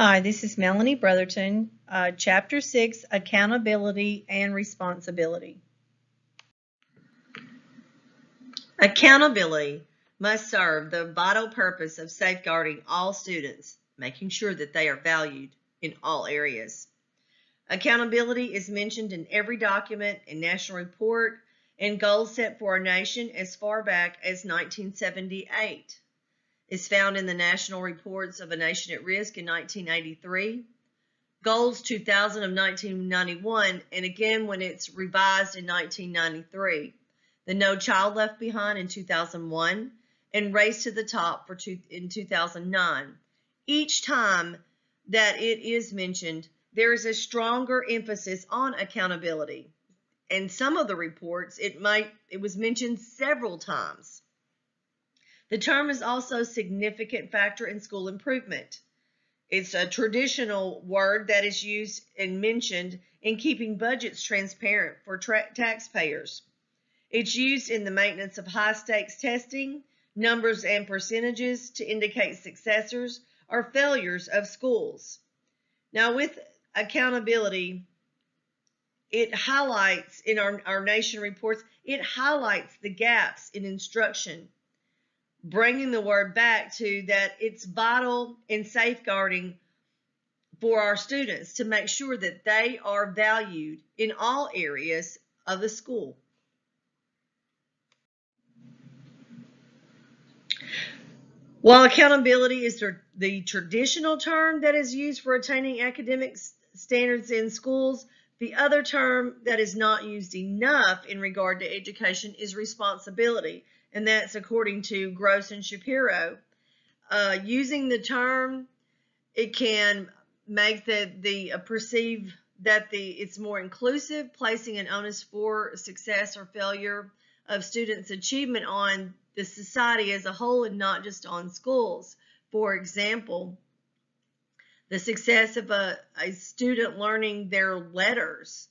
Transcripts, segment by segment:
Hi, this is Melanie Brotherton, Chapter 6, Accountability and Responsibility. Accountability must serve the vital purpose of safeguarding all students, making sure that they are valued in all areas. Accountability is mentioned in every document and national report and goals set for our nation as far back as 1978. Is found in the National Reports of a Nation at Risk in 1983, Goals 2000 of 1991, and again when it's revised in 1993, the No Child Left Behind in 2001, and Race to the Top in 2009. Each time that it is mentioned, there is a stronger emphasis on accountability. And some of the reports, it was mentioned several times. The term is also a significant factor in school improvement. It's a traditional word that is used and mentioned in keeping budgets transparent for taxpayers. It's used in the maintenance of high-stakes testing, numbers and percentages to indicate successors or failures of schools. Now, with accountability, it highlights, in our nation reports, it highlights the gaps in instruction, bringing the word back to that it's vital in safeguarding for our students to make sure that they are valued in all areas of the school. While accountability is the traditional term that is used for attaining academic standards in schools, the other term that is not used enough in regard to education is responsibility. And that's according to Gross and Shapiro. Using the term, it can make perceive that it's more inclusive, placing an onus for success or failure of students' achievement on the society as a whole and not just on schools. For example, the success of a student learning their letters.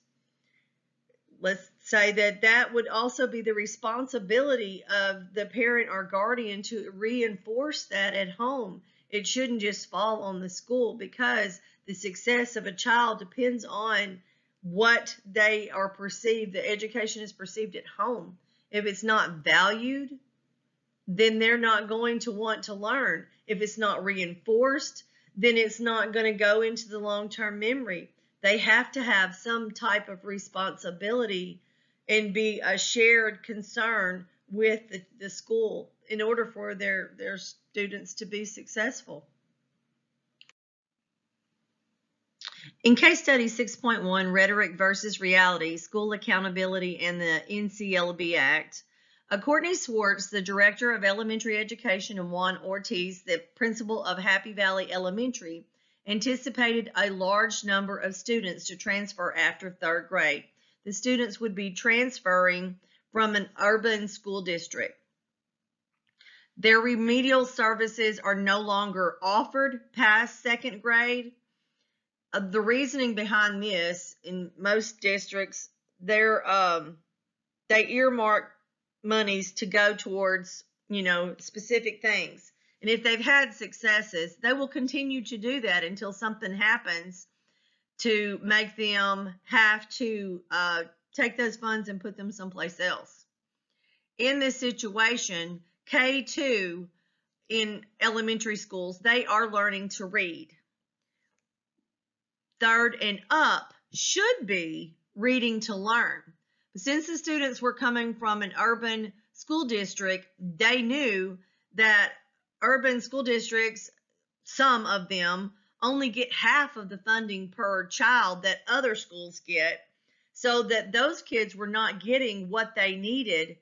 Let's say that would also be the responsibility of the parent or guardian to reinforce that at home. It shouldn't just fall on the school, because the success of a child depends on what they are perceived, the education is perceived at home. If it's not valued, then they're not going to want to learn. If it's not reinforced, then it's not going to go into the long-term memory. They have to have some type of responsibility and be a shared concern with the school in order for their students to be successful. In case study 6.1, Rhetoric versus Reality, School Accountability and the NCLB Act, Courtney Swartz, the Director of Elementary Education, and Juan Ortiz, the Principal of Happy Valley Elementary, anticipated a large number of students to transfer after third grade. The students would be transferring from an urban school district. Their remedial services are no longer offered past second grade. The reasoning behind this, in most districts, they earmark monies to go towards, specific things. And if they've had successes, they will continue to do that until something happens to make them have to take those funds and put them someplace else. In this situation, K2 in elementary schools, they are learning to read. Third and up should be reading to learn. But since the students were coming from an urban school district, they knew that urban school districts, some of them, only get half of the funding per child that other schools get, so that those kids were not getting what they needed,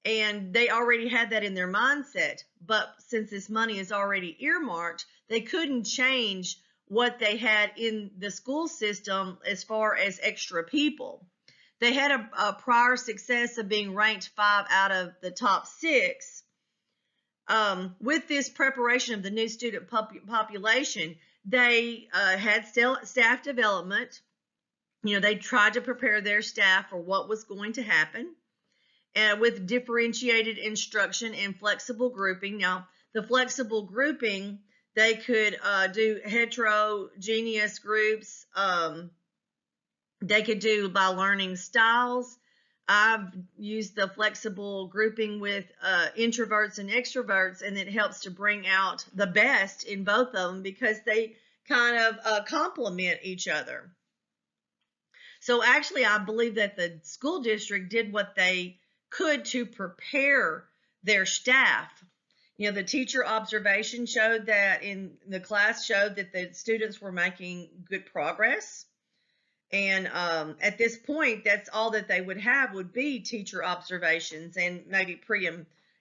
and they already had that in their mindset. But since this money is already earmarked, they couldn't change what they had in the school system as far as extra people. They had a prior success of being ranked 5 out of the top 6. With this preparation of the new student population, they had staff development. They tried to prepare their staff for what was going to happen, and with differentiated instruction and flexible grouping. Now, the flexible grouping They could do heterogeneous groups. They could do by learning styles. I've used the flexible grouping with introverts and extroverts, and it helps to bring out the best in both of them because they kind of complement each other. So actually, I believe that the school district did what they could to prepare their staff. You know, the teacher observation showed that in the class showed that the students were making good progress. And at this point, that's all that they would have would be teacher observations and maybe pre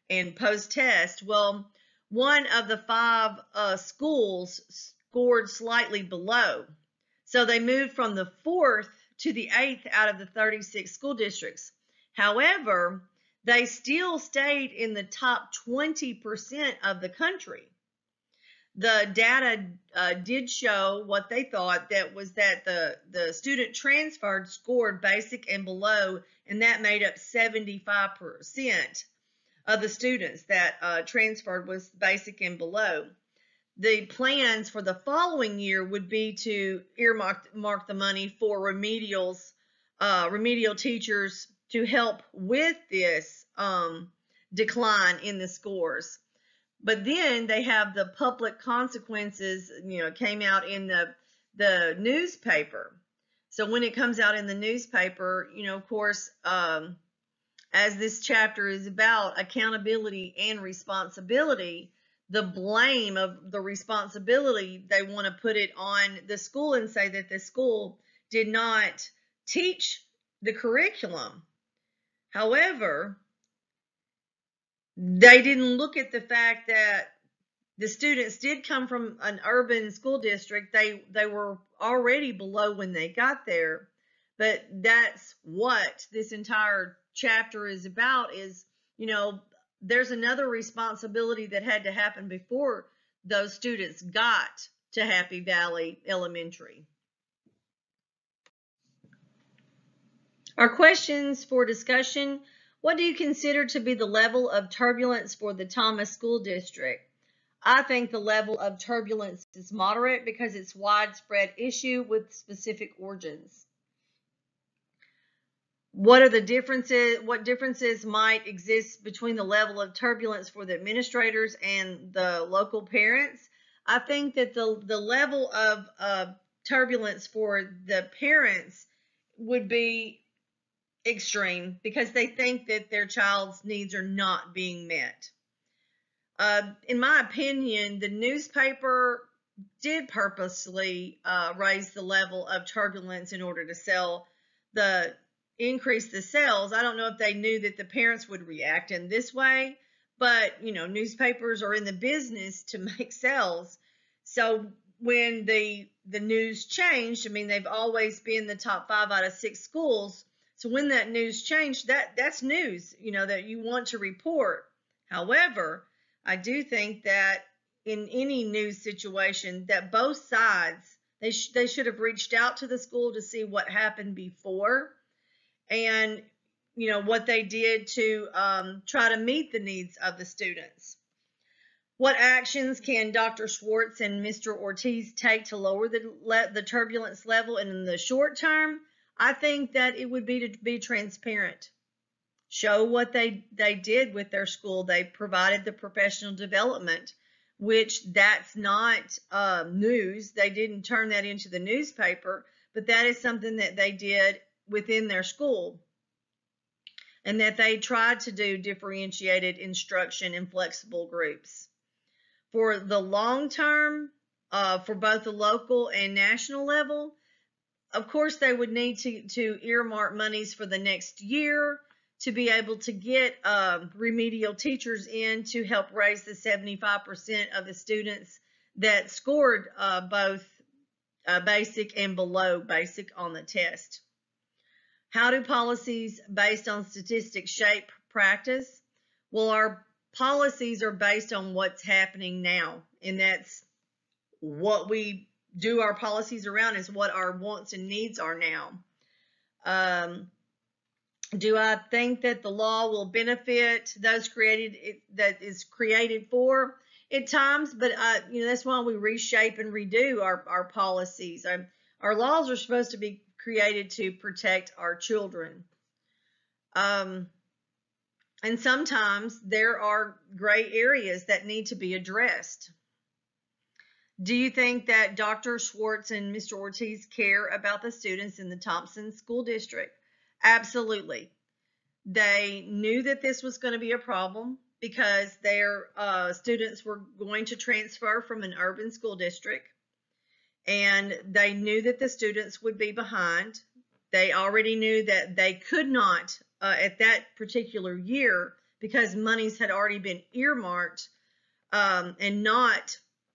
and post test. Well, one of the 5 schools scored slightly below. So they moved from the 4th to the 8th out of the 36 school districts. However, they still stayed in the top 20% of the country. The data did show what they thought, that was that the student transferred scored basic and below, and that made up 75% of the students that transferred was basic and below. The plans for the following year would be to earmark the money for remedial teachers to help with this decline in the scores. But then they have the public consequences, came out in the newspaper. So when it comes out in the newspaper, of course, as this chapter is about accountability and responsibility, the blame of the responsibility, they want to put it on the school and say that the school did not teach the curriculum. However, they didn't look at the fact that the students did come from an urban school district. They were already below when they got there. But that's what this entire chapter is about, is, there's another responsibility that had to happen before those students got to Happy Valley Elementary. Our questions for discussion: what do you consider to be the level of turbulence for the Thomas School District? I think the level of turbulence is moderate because it's a widespread issue with specific origins. What are the differences? What differences might exist between the level of turbulence for the administrators and the local parents? I think that the level of turbulence for the parents would be extreme because they think that their child's needs are not being met. In my opinion, the newspaper did purposely raise the level of turbulence in order to increase the sales. I don't know if they knew that the parents would react in this way, but newspapers are in the business to make sales. So when the news changed, they've always been the top 5 out of 6 schools. So when that news changed, that's news, that you want to report. However, I do think that in any news situation that both sides, they should have reached out to the school to see what happened before and, what they did to try to meet the needs of the students. What actions can Dr. Schwartz and Mr. Ortiz take to lower the turbulence level? And in the short term, I think that it would be to be transparent. Show what they did with their school. They provided the professional development, which that's not news. They didn't turn that into the newspaper, but that is something that they did within their school, and that they tried to do differentiated instruction in flexible groups. For the long term, for both the local and national level, of course, they would need to earmark monies for the next year to be able to get remedial teachers in to help raise the 75% of the students that scored both basic and below basic on the test. How do policies based on statistics shape practice? Well, our policies are based on what's happening now, and that's what we do our policies around, is what our wants and needs are now. Do I think that the law will benefit those that is created for? at times, but that's why we reshape and redo our policies. Our laws are supposed to be created to protect our children. And sometimes there are gray areas that need to be addressed. Do you think that Dr. Schwartz and Mr. Ortiz care about the students in the Thompson School District? Absolutely. They knew that this was going to be a problem because their students were going to transfer from an urban school district, and they knew that the students would be behind. They already knew that they could not, at that particular year, because monies had already been earmarked and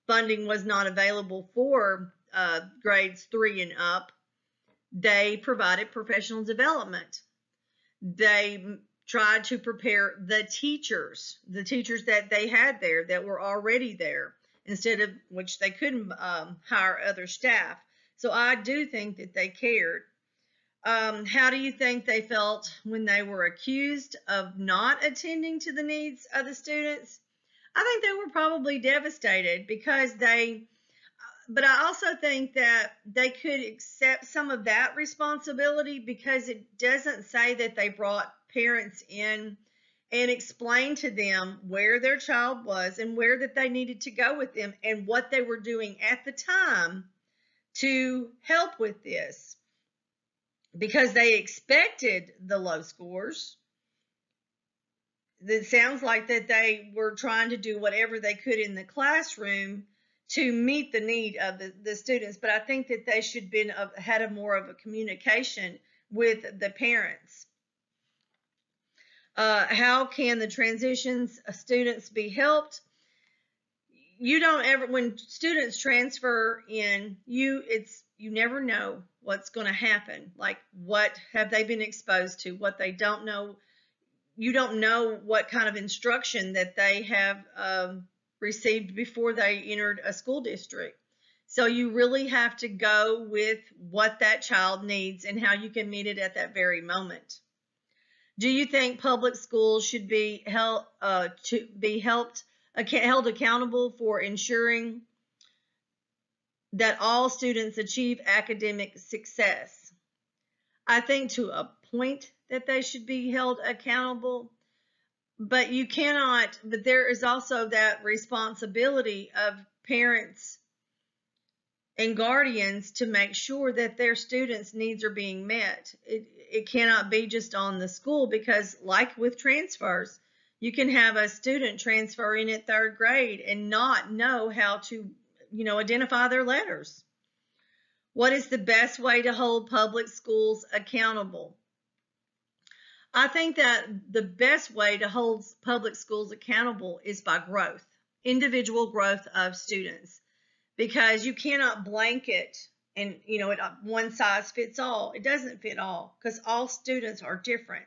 funding was not available for grades 3 and up, they provided professional development. They tried to prepare the teachers that they had there that were already there, instead of which they couldn't hire other staff. So I do think that they cared. How do you think they felt when they were accused of not attending to the needs of the students? I think they were probably devastated but I also think that they could accept some of that responsibility, because it doesn't say that they brought parents in and explained to them where their child was and where that they needed to go with them and what they were doing at the time to help with this, because they expected the low scores. It sounds like that they were trying to do whatever they could in the classroom to meet the need of the students, but I think that they should have had more of a communication with the parents. How can the transitions students be helped? You don't ever, when students transfer in, you never know what's going to happen. Like, what have they been exposed to, what they don't know. You don't know what kind of instruction that they have received before they entered a school district. So you really have to go with what that child needs and how you can meet it at that very moment. Do you think public schools should be held accountable for ensuring that all students achieve academic success? I think to a point that they should be held accountable, but there is also that responsibility of parents and guardians to make sure that their students' needs are being met. It cannot be just on the school, because like with transfers, you can have a student transfer in at 3rd grade and not know how to, identify their letters. What is the best way to hold public schools accountable? I think that the best way to hold public schools accountable is by growth, individual growth of students, because you cannot blanket and, one size fits all. It doesn't fit all, because all students are different.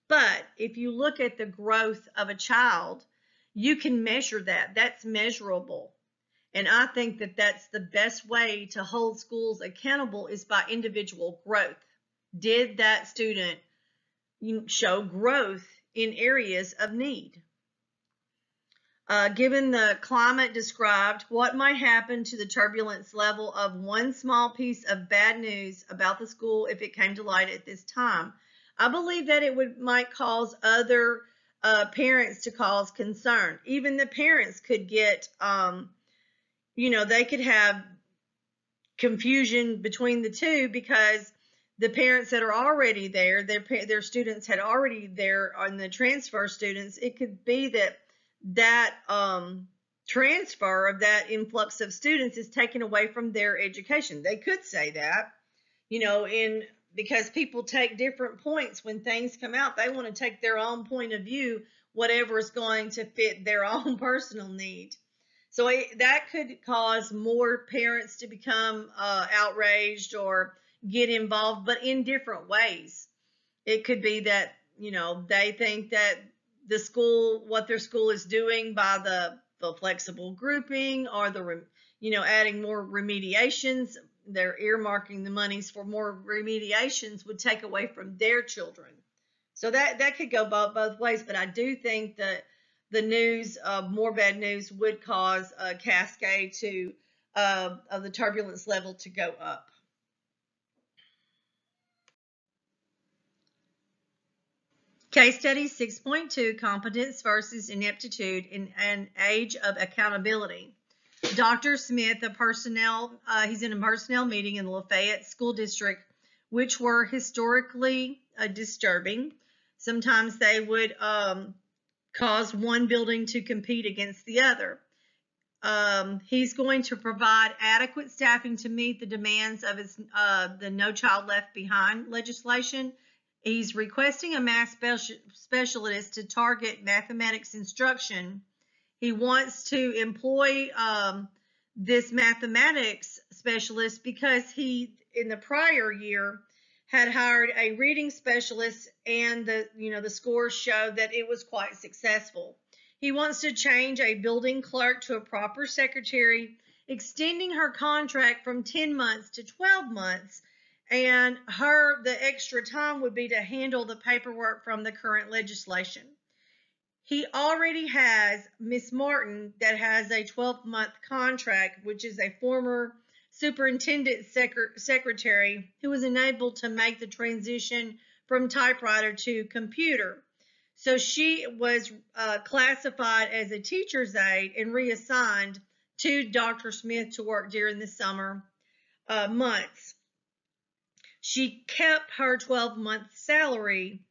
But if you look at the growth of a child, you can measure that. That's measurable. And I think that that's the best way to hold schools accountable, is by individual growth. Did that student show growth in areas of need? Given the climate described, what might happen to the turbulence level of one small piece of bad news about the school if it came to light at this time? I believe that it might cause other parents to cause concern. Even the parents could get, they could have confusion between the two, because the parents that are already there, their students had already there on the transfer students. It could be that transfer of that influx of students is taken away from their education. They could say that, because people take different points when things come out. They want to take their own point of view, whatever is going to fit their own personal need. So that could cause more parents to become outraged or get involved, but in different ways. It could be that, they think that what their school is doing by the flexible grouping, or adding more remediations, they're earmarking the monies for more remediations, would take away from their children. So that could go both ways. But I do think that the news, more bad news would cause a cascade to of the turbulence level to go up. Case study 6.2, competence versus ineptitude in an age of accountability. Dr. Smith, he's in a personnel meeting in the Lafayette School District, which were historically disturbing. Sometimes they would cause one building to compete against the other. He's going to provide adequate staffing to meet the demands of the No Child Left Behind legislation. He's requesting a math specialist to target mathematics instruction. He wants to employ this mathematics specialist because he, in the prior year, had hired a reading specialist, and the scores show that it was quite successful. He wants to change a building clerk to a proper secretary, extending her contract from 10 months to 12 months, and the extra time would be to handle the paperwork from the current legislation. He already has Miss Martin that has a 12-month contract, which is a former superintendent secretary who was enabled to make the transition from typewriter to computer. So she was classified as a teacher's aide and reassigned to Dr. Smith to work during the summer months. She kept her 12-month salary,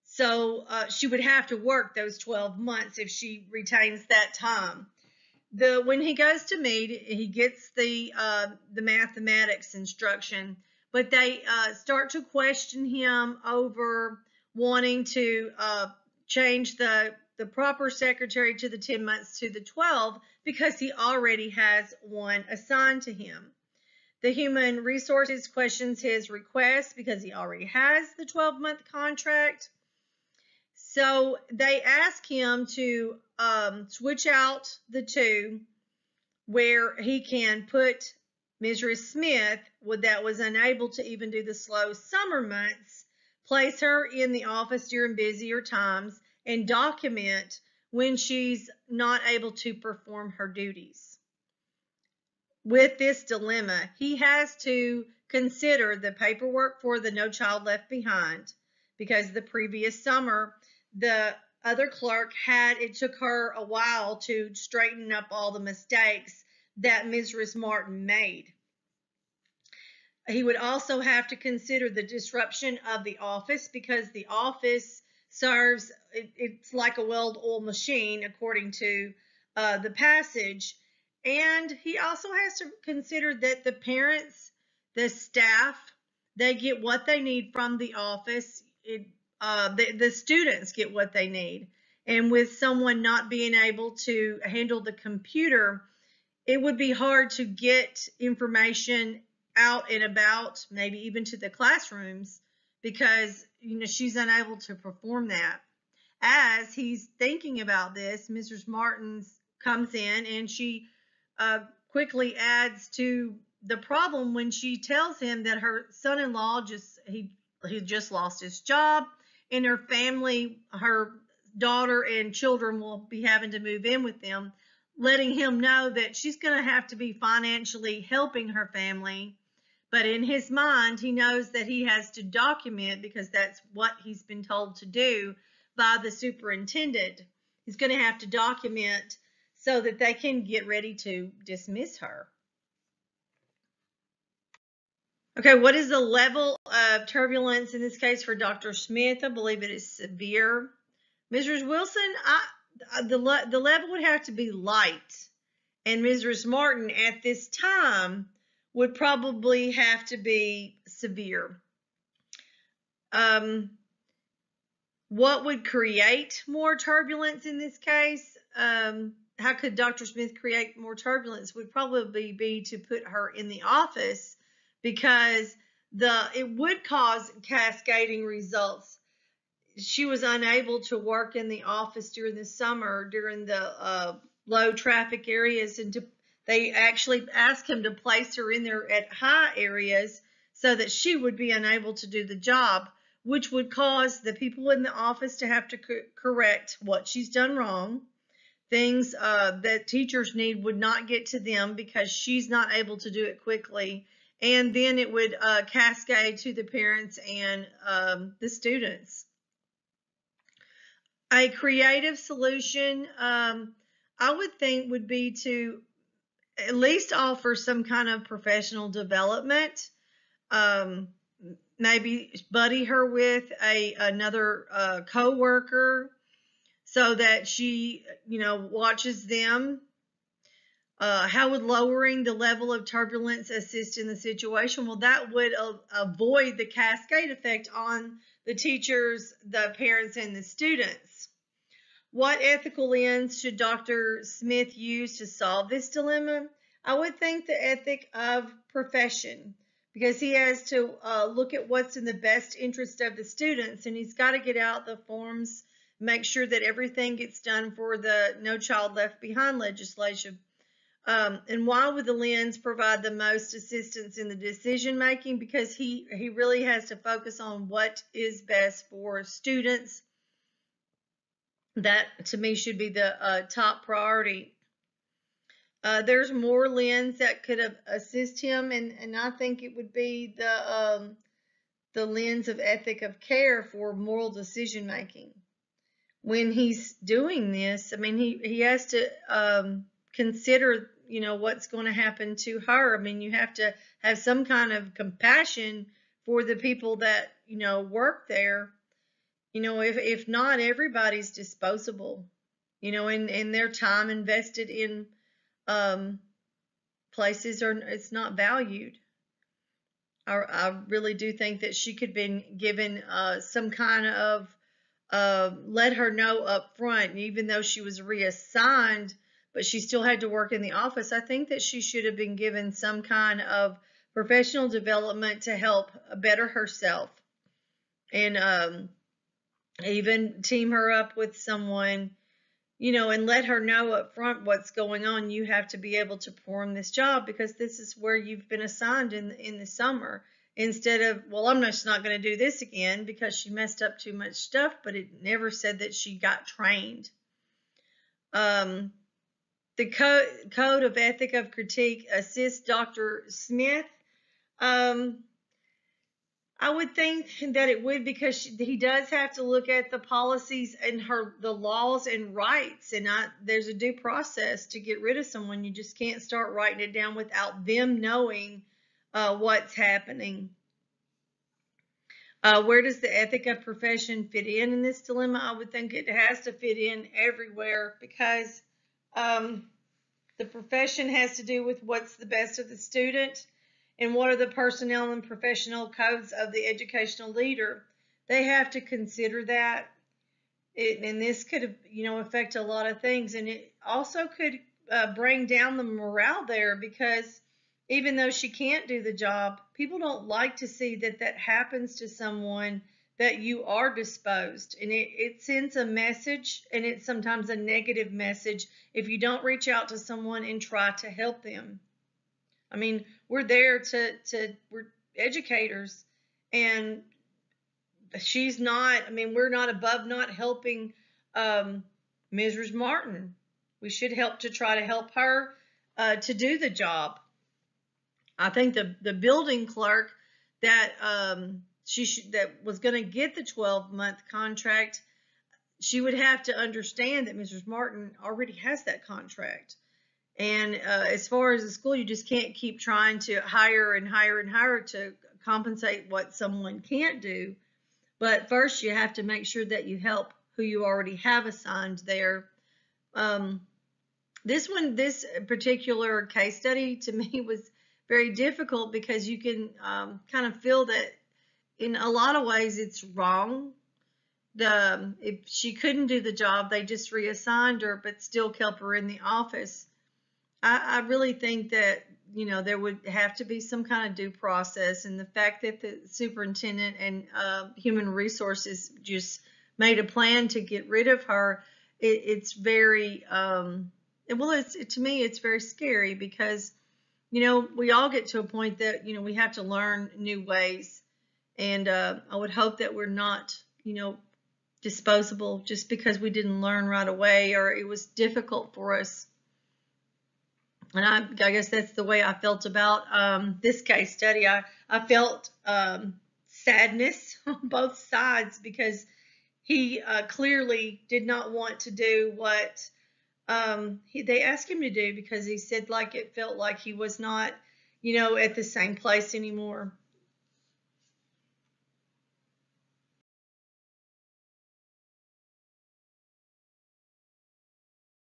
so she would have to work those 12 months if she retains that time. When he goes to meet, he gets the mathematics instruction, but they start to question him over wanting to change the proper secretary to the 10 months to the 12 because he already has one assigned to him. The human resources questions his request because he already has the 12-month contract. So they ask him to switch out the two, where he can put Mrs. Smith, that was unable to even do the slow summer months, place her in the office during busier times, and document when she's not able to perform her duties. With this dilemma, he has to consider the paperwork for the No Child Left Behind, because the previous summer, the other clerk it took her a while to straighten up all the mistakes that Mrs. Martin made. He would also have to consider the disruption of the office, because the office serves, it's like a well-oiled machine, according to the passage. And he also has to consider that the parents, the staff, they get what they need from the office. The students get what they need. And with someone not being able to handle the computer, it would be hard to get information out and about, maybe even to the classrooms, because she's unable to perform that. As he's thinking about this, Mrs. Martin comes in, and she quickly adds to the problem when she tells him that her son-in-law he just lost his job, and her family, her daughter and children, will be having to move in with them, letting him know that she's going to have to be financially helping her family. But in his mind, he knows that he has to document, because that's what he's been told to do by the superintendent. He's going to have to document so that they can get ready to dismiss her. Okay, what is the level of turbulence in this case for Dr. Smith? I believe it is severe. Mrs. Wilson, the level would have to be light, and Mrs. Martin at this time would probably have to be severe. What would create more turbulence in this case? How could Dr. Smith create more turbulence? Would probably be to put her in the office, because it would cause cascading results. She was unable to work in the office during the summer, during the low traffic areas, and they actually asked him to place her in there at high areas so that she would be unable to do the job, which would cause the people in the office to have to correct what she's done wrong. things that teachers need would not get to them because she's not able to do it quickly. And then it would cascade to the parents and the students. A creative solution, I would think, would be to at least offer some kind of professional development. Maybe buddy her with another co-worker so that she, watches them. How would lowering the level of turbulence assist in the situation? Well, that would avoid the cascade effect on the teachers, the parents, and the students. What ethical lens should Dr. Smith use to solve this dilemma? I would think the ethic of profession, because he has to look at what's in the best interest of the students, and he's got to get out the forms, make sure that everything gets done for the No Child Left Behind legislation. And why would the lens provide the most assistance in the decision making? Because he really has to focus on what is best for students. That, to me, should be the top priority. There's more lens that could assist him, and I think it would be the lens of ethic of care for moral decision making. When he's doing this, I mean, he has to consider, what's going to happen to her. I mean, you have to have some kind of compassion for the people that, work there. If not, everybody's disposable, and their time invested in places it's not valued. I really do think that she could have been given some kind of let her know up front, even though she was reassigned, but she still had to work in the office. I think that she should have been given some kind of professional development to help better herself, and even team her up with someone, and let her know up front what's going on. You have to be able to perform this job because this is where you've been assigned in the summer. Instead of, well, I'm just not going to do this again because she messed up too much stuff, but it never said that she got trained. The Code of Ethic of Critique assists Dr. Smith. I would think that it would, because he does have to look at the policies and the laws and rights, and there's a due process to get rid of someone. You just can't start writing it down without them knowing what's happening. Where does the ethic of profession fit in this dilemma? I would think it has to fit in everywhere, because the profession has to do with what's the best of the student and what are the personnel and professional codes of the educational leader. They have to consider that. And this could, affect a lot of things. And it also could bring down the morale there, because even though she can't do the job, people don't like to see that happens to someone, that you are disposed. And it sends a message, and it's sometimes a negative message if you don't reach out to someone and try to help them. I mean, we're there we're educators, and she's not, we're not above not helping Mrs. Martin. We should help to try to help her to do the job. I think the building clerk that that was going to get the 12-month contract, she would have to understand that Mrs. Martin already has that contract. And as far as the school, you just can't keep trying to hire and hire and hire to compensate what someone can't do. But first, you have to make sure that you help who you already have assigned there. This particular case study to me was very difficult, because you can kind of feel that in a lot of ways it's wrong. If she couldn't do the job, they just reassigned her, but still kept her in the office. I really think that, there would have to be some kind of due process, and the fact that the superintendent and human resources just made a plan to get rid of her, it's very, to me, it's very scary, because, we all get to a point that, we have to learn new ways, and I would hope that we're not, disposable just because we didn't learn right away or it was difficult for us. And I guess that's the way I felt about this case study. I felt sadness on both sides because he clearly did not want to do what they asked him to do, because he said like it felt like he was not, at the same place anymore.